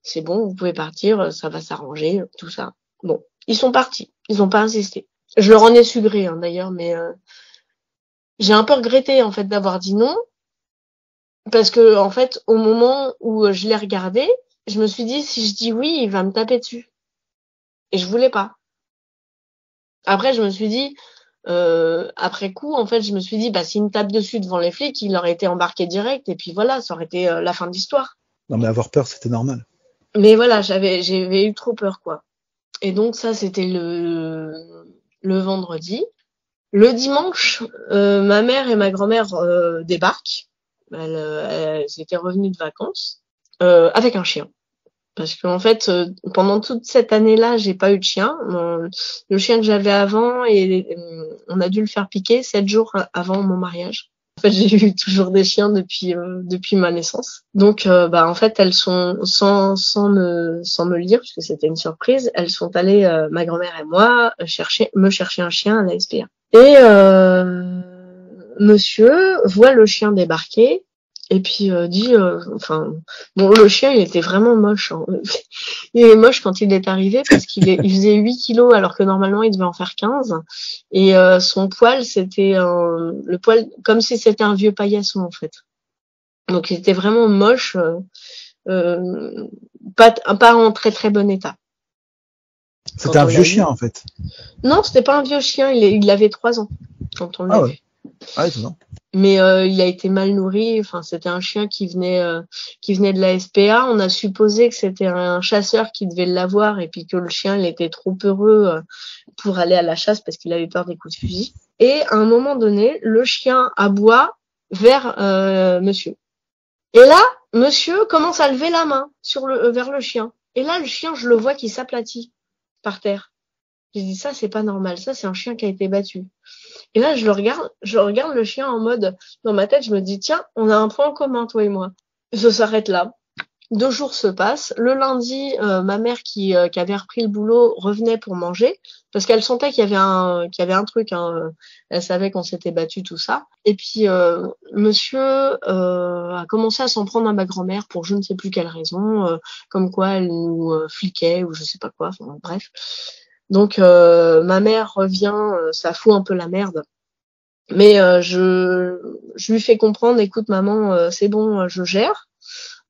c'est bon, vous pouvez partir, ça va s'arranger, tout ça. Bon, ils sont partis, ils ont pas insisté. Je leur en ai su gré, hein, d'ailleurs, mais j'ai un peu regretté en fait d'avoir dit non, parce que en fait au moment où je l'ai regardé, je me suis dit, si je dis oui, il va me taper dessus, et je voulais pas. Après, je me suis dit, après coup, en fait, je me suis dit, s'il me tape dessus devant les flics, il aurait été embarqué direct, et puis voilà, ça aurait été la fin de l'histoire. Non, mais avoir peur, c'était normal. Mais voilà, j'avais eu trop peur, quoi. Et donc ça, c'était le vendredi. Le dimanche, ma mère et ma grand-mère débarquent. Elles étaient revenues de vacances avec un chien. Parce qu'en fait, pendant toute cette année-là, j'ai pas eu de chien. Le chien que j'avais avant, on a dû le faire piquer 7 jours avant mon mariage. En fait, j'ai eu toujours des chiens depuis ma naissance. Donc, en fait, elles sont sans me le dire, puisque c'était une surprise. Elles sont allées, ma grand-mère et moi, me chercher un chien à la SPA. Et monsieur voit le chien débarquer. Et puis dit, le chien, il était vraiment moche, hein. Il est moche quand il est arrivé parce il faisait 8 kilos alors que normalement il devait en faire 15. Et son poil, c'était le poil comme si c'était un vieux paillasson en fait. Donc il était vraiment moche, pas en très très bon état. C'était un vieux chien en fait. Non, c'était pas un vieux chien, il avait 3 ans quand on l'a vu. Ah ouais, c'est bon. Mais il a été mal nourri. Enfin, c'était un chien qui venait de la SPA. On a supposé que c'était un chasseur qui devait l'avoir et puis que le chien, il était trop heureux pour aller à la chasse parce qu'il avait peur des coups de fusil. Et à un moment donné, le chien aboie vers monsieur. Et là, monsieur commence à lever la main vers le chien. Et là, le chien, je le vois qui s'aplatit par terre. J'ai dit, ça, c'est pas normal. Ça, c'est un chien qui a été battu. Et là, je regarde le chien en mode, dans ma tête, je me dis, tiens, on a un point en commun, toi et moi. Ça s'arrête là. 2 jours se passent. Le lundi, ma mère qui avait repris le boulot revenait pour manger parce qu'elle sentait qu'il y avait un truc, hein. Elle savait qu'on s'était battu, tout ça. Et puis monsieur a commencé à s'en prendre à ma grand-mère pour je ne sais plus quelle raison, comme quoi elle nous fliquait ou je sais pas quoi. Enfin, bref. Donc ma mère revient, ça fout un peu la merde. Mais je lui fais comprendre, écoute maman, c'est bon, je gère.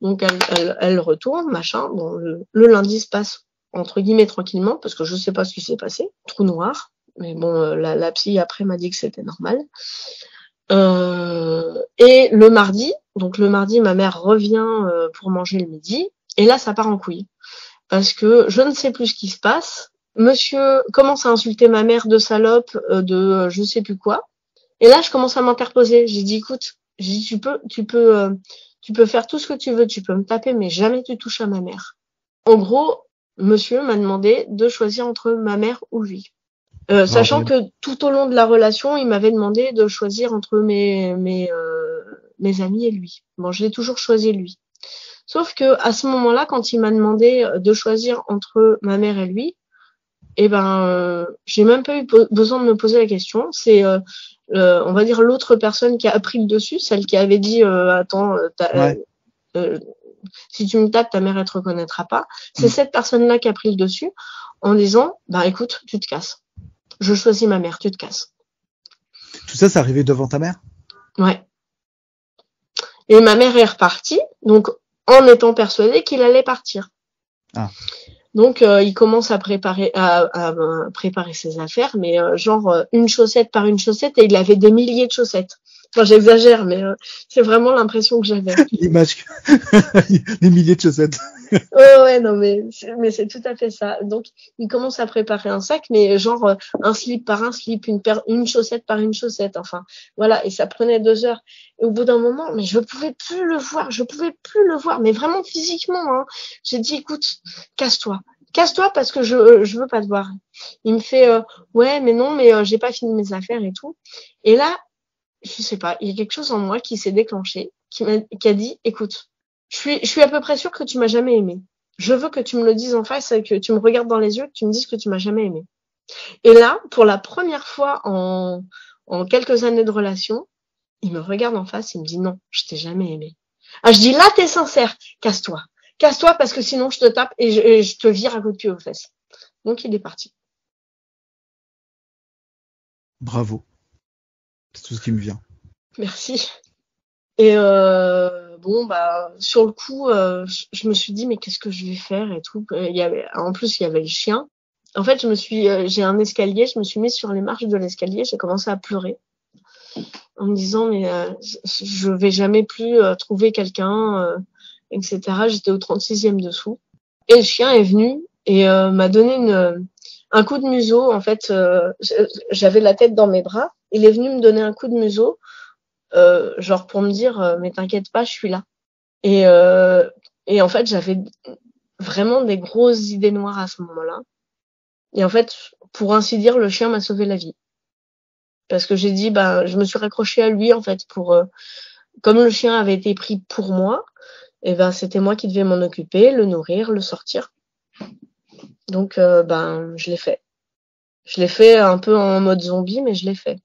Donc elle retourne, machin. Bon, le lundi se passe entre guillemets tranquillement parce que je sais pas ce qui s'est passé, trou noir. Mais bon, la psy après m'a dit que c'était normal. Et le mardi, ma mère revient pour manger le midi, et là ça part en couille. Parce que je ne sais plus ce qui se passe. Monsieur commence à insulter ma mère de salope, de je sais plus quoi. Et là, je commence à m'interposer. J'ai dit, écoute, tu peux faire tout ce que tu veux, tu peux me taper, mais jamais tu touches à ma mère. En gros, monsieur m'a demandé de choisir entre ma mère ou lui. Sachant que tout au long de la relation, il m'avait demandé de choisir entre mes amis et lui. Bon, je l'ai toujours choisi lui. Sauf que à ce moment-là, quand il m'a demandé de choisir entre ma mère et lui, j'ai même pas eu besoin de me poser la question. C'est on va dire l'autre personne qui a pris le dessus, celle qui avait dit attends, si tu me tapes, ta mère elle te reconnaîtra pas. C'est cette personne-là qui a pris le dessus en disant écoute, tu te casses. Je choisis ma mère, tu te casses. Tout ça, c'est arrivé devant ta mère? Ouais. Et ma mère est repartie, donc en étant persuadée qu'il allait partir. Ah. Donc il commence à préparer ses affaires, mais une chaussette par une chaussette, et il avait des milliers de chaussettes. Enfin, j'exagère, mais c'est vraiment l'impression que j'avais. L'image, des milliers de chaussettes. Ouais, non, mais c'est tout à fait ça. Donc, il commence à préparer un sac, mais un slip par un slip, une chaussette par une chaussette. Enfin, voilà. Et ça prenait 2 heures. Et au bout d'un moment, mais je pouvais plus le voir, mais vraiment physiquement, hein. J'ai dit, écoute, casse-toi parce que je veux pas te voir. Il me fait, ouais, mais non, mais j'ai pas fini mes affaires et tout. Et là, je sais pas, il y a quelque chose en moi qui s'est déclenché, qui a dit, écoute, je suis à peu près sûre que tu m'as jamais aimé. Je veux que tu me le dises en face et que tu me regardes dans les yeux, que tu me dises que tu m'as jamais aimé. Et là, pour la première fois en quelques années de relation, il me regarde en face, il me dit non, je t'ai jamais aimé. Ah, je dis là, t'es sincère, casse-toi. Casse-toi parce que sinon je te tape et je te vire à coups de pied aux fesses. Donc il est parti. Bravo. C'est tout ce qui me vient. Merci. Et sur le coup, je me suis dit mais qu'est-ce que je vais faire et tout. En plus il y avait le chien. En fait, j'ai un escalier, je me suis mise sur les marches de l'escalier, j'ai commencé à pleurer en me disant mais je vais jamais plus trouver quelqu'un, etc. J'étais au 36e dessous. Et le chien est venu et m'a donné un coup de museau. En fait, j'avais la tête dans mes bras. Il est venu me donner un coup de museau. Pour me dire mais t'inquiète pas, je suis là. Et en fait j'avais vraiment des grosses idées noires à ce moment-là. Et en fait, pour ainsi dire, le chien m'a sauvé la vie. Parce que j'ai dit je me suis raccrochée à lui en fait pour comme le chien avait été pris pour moi, et c'était moi qui devais m'en occuper, le nourrir, le sortir. Donc je l'ai fait. Je l'ai fait un peu en mode zombie, mais je l'ai fait.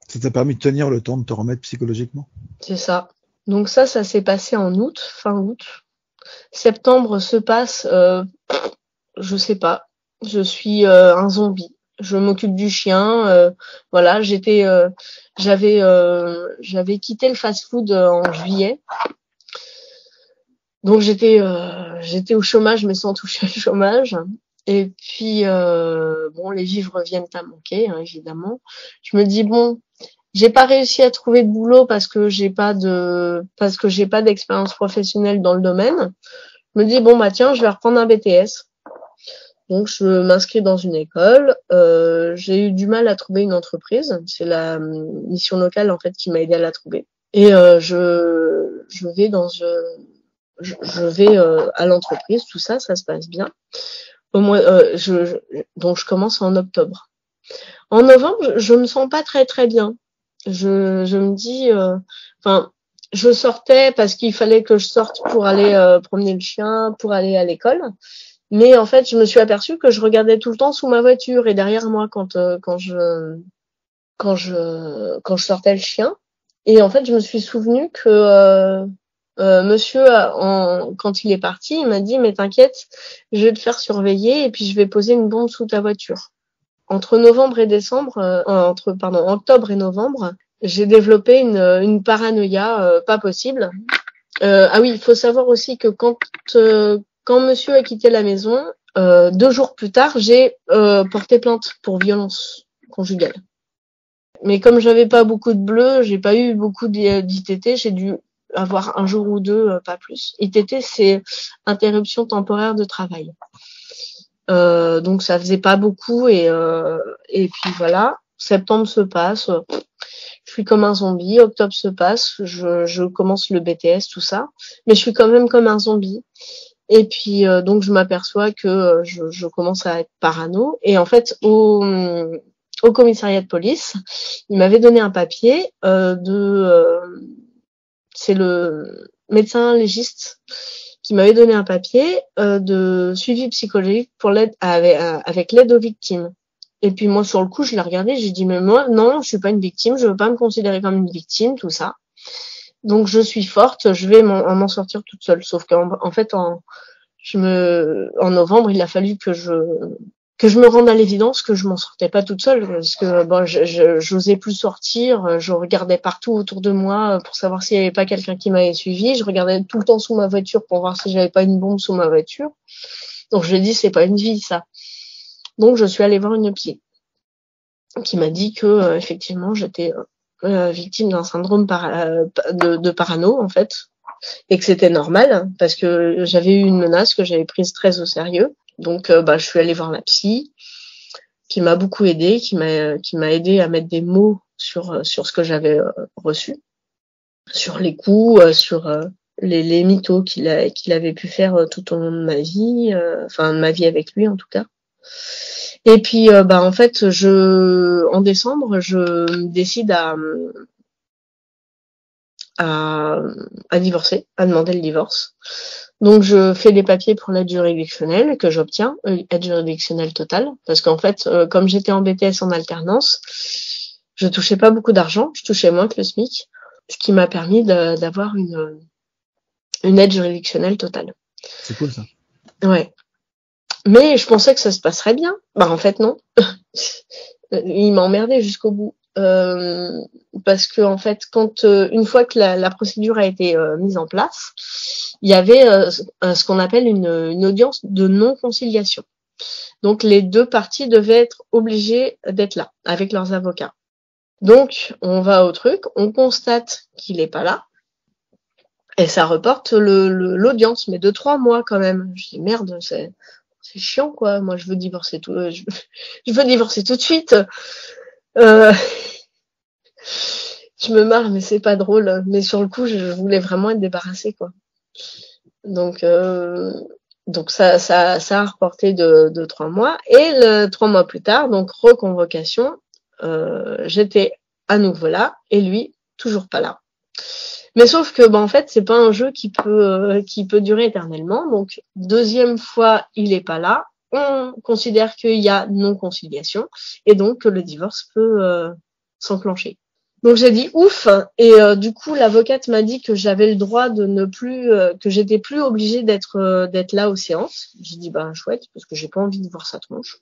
Ça t'a permis de tenir le temps de te remettre psychologiquement. C'est ça. Donc ça s'est passé en août, fin août. Septembre se passe, je sais pas. Je suis un zombie. Je m'occupe du chien. Voilà, j'avais quitté le fast-food en juillet. Donc j'étais au chômage, mais sans toucher le chômage. Et puis les vivres viennent à manquer, hein, évidemment. Je me dis j'ai pas réussi à trouver de boulot parce que j'ai pas d'expérience professionnelle dans le domaine. Je me dis tiens, je vais reprendre un BTS. Donc je m'inscris dans une école. J'ai eu du mal à trouver une entreprise. C'est la mission locale en fait qui m'a aidé à la trouver. Et je vais à l'entreprise, tout ça se passe bien. Donc je commence en octobre. En novembre, je me sens pas très très bien. Je me dis, je sortais parce qu'il fallait que je sorte pour aller promener le chien, pour aller à l'école. Mais en fait, je me suis aperçue que je regardais tout le temps sous ma voiture et derrière moi quand je sortais le chien. Et en fait, je me suis souvenu que monsieur, quand il est parti, il m'a dit mais t'inquiète, je vais te faire surveiller et puis je vais poser une bombe sous ta voiture. Entre octobre et novembre, j'ai développé une paranoïa pas possible. Ah oui, il faut savoir aussi que quand monsieur a quitté la maison, 2 jours plus tard, j'ai porté plainte pour violence conjugale. Mais comme j'avais pas beaucoup de bleu, j'ai pas eu beaucoup d'ITT, j'ai dû avoir 1 jour ou 2, pas plus. ITT, c'est interruption temporaire de travail. Donc ça faisait pas beaucoup et puis voilà. Septembre se passe, je suis comme un zombie. Octobre se passe, je commence le BTS, tout ça, mais je suis quand même comme un zombie. Et puis donc je m'aperçois que je commence à être parano. Et en fait au commissariat de police, il m'avait donné un papier c'est le médecin légiste qui m'avait donné un papier de suivi psychologique pour l'aide avec l'aide aux victimes. Et puis moi sur le coup, je l'ai regardé, j'ai dit mais moi non, je suis pas une victime, je veux pas me considérer comme une victime, tout ça. Donc je suis forte, je vais m'en sortir toute seule. Sauf qu'en fait en novembre, il a fallu que je me rende à l'évidence que je m'en sortais pas toute seule, parce que bon, j'osais plus sortir, je regardais partout autour de moi pour savoir s'il y avait pas quelqu'un qui m'avait suivi, je regardais tout le temps sous ma voiture pour voir si j'avais pas une bombe sous ma voiture. Donc je lui ai dit c'est pas une vie ça. Donc je suis allée voir une psy qui m'a dit que effectivement j'étais victime d'un syndrome de parano en fait, et que c'était normal parce que j'avais eu une menace que j'avais prise très au sérieux. Donc je suis allée voir la psy qui m'a beaucoup aidée, qui m'a aidée à mettre des mots sur ce que j'avais reçu, sur les coups, sur les mythos qu'il avait pu faire tout au long de ma vie, de ma vie avec lui en tout cas. Et puis en fait en décembre, je décide à divorcer, à demander le divorce. Donc je fais les papiers pour l'aide juridictionnelle que j'obtiens, aide juridictionnelle totale, parce qu'en fait, comme j'étais en BTS en alternance, je touchais pas beaucoup d'argent, je touchais moins que le SMIC, ce qui m'a permis d'avoir une aide juridictionnelle totale. C'est cool ça. Ouais. Mais je pensais que ça se passerait bien. En fait non. Il m'a emmerdé jusqu'au bout. Parce que en fait, quand une fois que la procédure a été mise en place, il y avait ce qu'on appelle une audience de non-conciliation. Donc les 2 parties devaient être obligées d'être là avec leurs avocats. Donc on va au truc, on constate qu'il est pas là et ça reporte l'audience, mais de 3 mois quand même. Je dis merde, c'est chiant quoi. Moi je veux divorcer je veux divorcer tout de suite. Je me marre, mais c'est pas drôle. Mais sur le coup, je voulais vraiment être débarrassée, quoi. Donc ça a reporté de 3 mois. Et 3 mois plus tard, donc reconvocation, j'étais à nouveau là et lui toujours pas là. Mais sauf que en fait, c'est pas un jeu qui peut durer éternellement. Donc 2e fois, il est pas là. On considère qu'il y a non-conciliation et donc que le divorce peut s'enclencher. Donc j'ai dit ouf et du coup l'avocate m'a dit que j'avais le droit de ne plus que j'étais plus obligée d'être là aux séances. J'ai dit chouette parce que j'ai pas envie de voir sa tronche.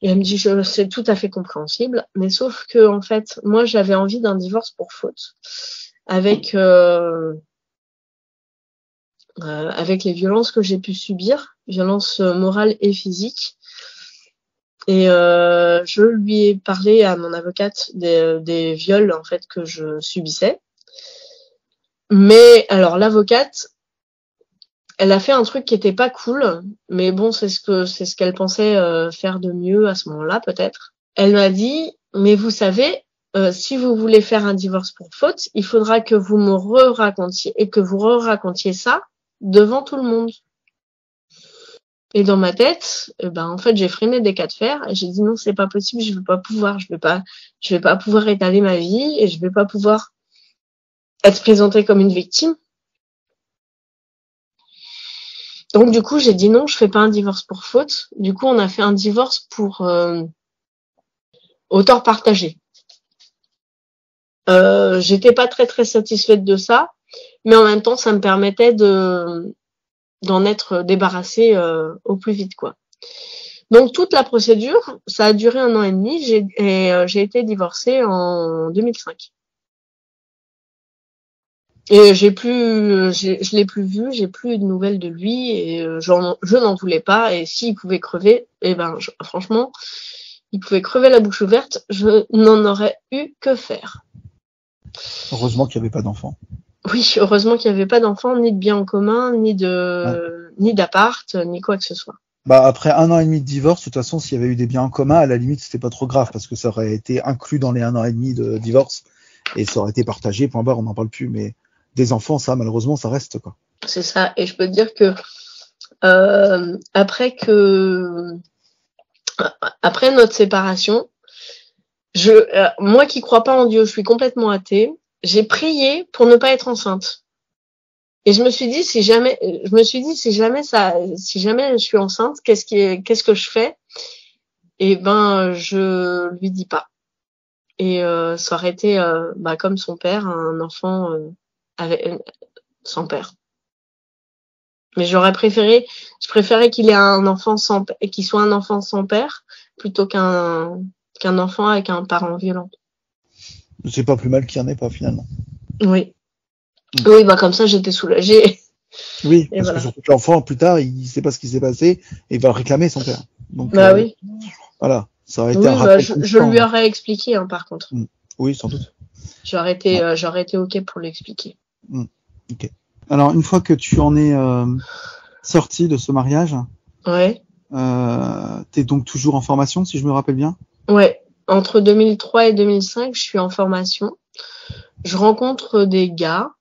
Et elle me dit c'est tout à fait compréhensible, mais sauf que en fait moi j'avais envie d'un divorce pour faute avec les violences que j'ai pu subir, violences morales et physiques. Et je lui ai parlé à mon avocate des viols en fait que je subissais. Mais alors l'avocate, elle a fait un truc qui était pas cool, mais bon c'est ce qu'elle pensait faire de mieux à ce moment-là peut-être. Elle m'a dit mais vous savez si vous voulez faire un divorce pour faute, il faudra que vous me racontiez et que vous racontiez ça devant tout le monde. Et dans ma tête, en fait, j'ai freiné des cas de fer et j'ai dit non, c'est pas possible, je vais pas pouvoir étaler ma vie et je vais pas pouvoir être présentée comme une victime. Donc du coup, j'ai dit non, je fais pas un divorce pour faute. Du coup, on a fait un divorce pour auteur partagé. J'étais pas très très satisfaite de ça, mais en même temps, ça me permettait d'en être débarrassée au plus vite, quoi. Donc toute la procédure, ça a duré 1 an et demi. J'ai été divorcée en 2005. Et je l'ai plus vu, j'ai plus de nouvelles de lui et je n'en voulais pas. Et s'il pouvait crever, franchement, il pouvait crever la bouche ouverte, je n'en aurais eu que faire. Heureusement qu'il n'y avait pas d'enfant. Oui, heureusement qu'il n'y avait pas d'enfant, ni de bien en commun, ni d'appart, ni quoi que ce soit. Bah après 1 an et demi de divorce, de toute façon, s'il y avait eu des biens en commun, à la limite, c'était pas trop grave parce que ça aurait été inclus dans les 1 an et demi de divorce et ça aurait été partagé. Point barre, on n'en parle plus. Mais des enfants, ça, malheureusement, ça reste quoi. C'est ça. Et je peux te dire que après notre séparation, moi qui crois pas en Dieu, je suis complètement athée. J'ai prié pour ne pas être enceinte. Et je me suis dit si jamais je suis enceinte, qu'est-ce que je fais? Et je lui dis pas. Et ça aurait été comme son père, un enfant sans père. Mais je préférais qu'il ait un enfant qu'il soit un enfant sans père plutôt qu'un enfant avec un parent violent. C'est pas plus mal qu'il n'y en ait pas finalement. Oui. Oui, comme ça j'étais soulagée. Oui, parce que surtout que l'enfant plus tard, il sait pas ce qui s'est passé et il va réclamer son père. Donc oui. Voilà, ça aurait été un rappel. Je lui aurais expliqué par contre. Oui, sans doute. J'aurais été OK pour l'expliquer. OK. Alors une fois que tu en es sorti de ce mariage, ouais. T'es donc toujours en formation, si je me rappelle bien? Ouais. Entre 2003 et 2005, je suis en formation. Je rencontre des gars.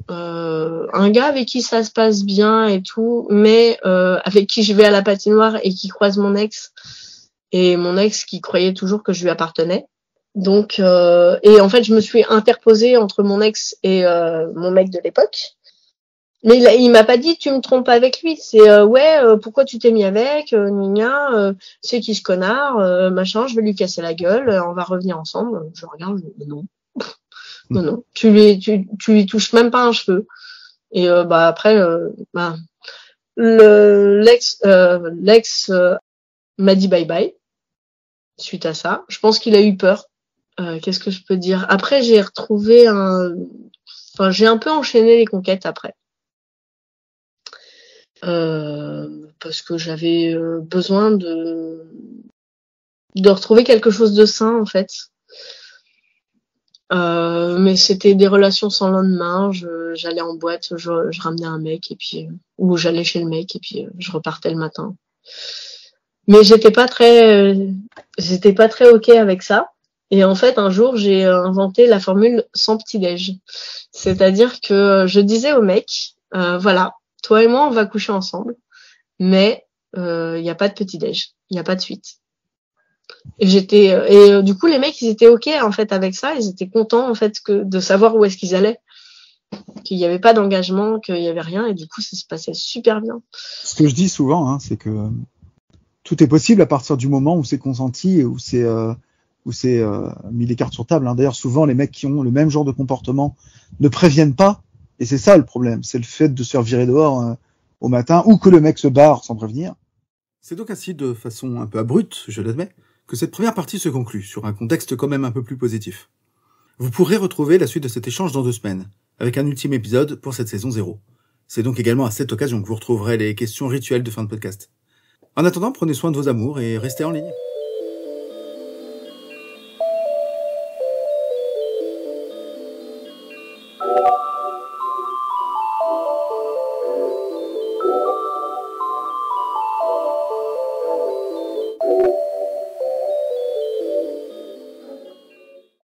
Un gars avec qui ça se passe bien et tout, mais avec qui je vais à la patinoire et qui croise mon ex. Et mon ex qui croyait toujours que je lui appartenais. Donc, et en fait, je me suis interposée entre mon ex et mon mec de l'époque. Mais il m'a pas dit tu me trompes avec lui. C'est pourquoi tu t'es mis avec c'est qui ce connard, machin. Je vais lui casser la gueule. On va revenir ensemble. Je regarde, non, non. Tu lui touches même pas un cheveu. Et après, l'ex m'a dit bye bye suite à ça. Je pense qu'il a eu peur. Qu'est-ce que je peux dire? Après, j'ai un peu enchaîné les conquêtes après. Parce que j'avais besoin de retrouver quelque chose de sain en fait. Mais c'était des relations sans lendemain. J'allais en boîte, je ramenais un mec et puis ou j'allais chez le mec et puis je repartais le matin. Mais j'étais pas très OK avec ça. Et en fait, un jour, j'ai inventé la formule sans petit-déj. C'est-à-dire que je disais au mec, voilà, toi et moi, on va coucher ensemble, mais il y a pas de petit-déj, il y a pas de suite. Et du coup, les mecs, ils étaient OK en fait avec ça, ils étaient contents en fait de savoir où est-ce qu'ils allaient, qu'il y avait pas d'engagement, qu'il y avait rien, et du coup, ça se passait super bien. Ce que je dis souvent, c'est que tout est possible à partir du moment où c'est consenti et où c'est mis les cartes sur table. D'ailleurs, souvent, les mecs qui ont le même genre de comportement ne préviennent pas. Et c'est ça le problème. C'est le fait de se faire virer dehors au matin ou que le mec se barre sans prévenir. C'est donc ainsi, de façon un peu abrupte, je l'admets, que cette première partie se conclut, sur un contexte quand même un peu plus positif. Vous pourrez retrouver la suite de cet échange dans 2 semaines, avec un ultime épisode pour cette saison 0. C'est donc également à cette occasion que vous retrouverez les questions rituelles de fin de podcast. En attendant, prenez soin de vos amours et restez en ligne.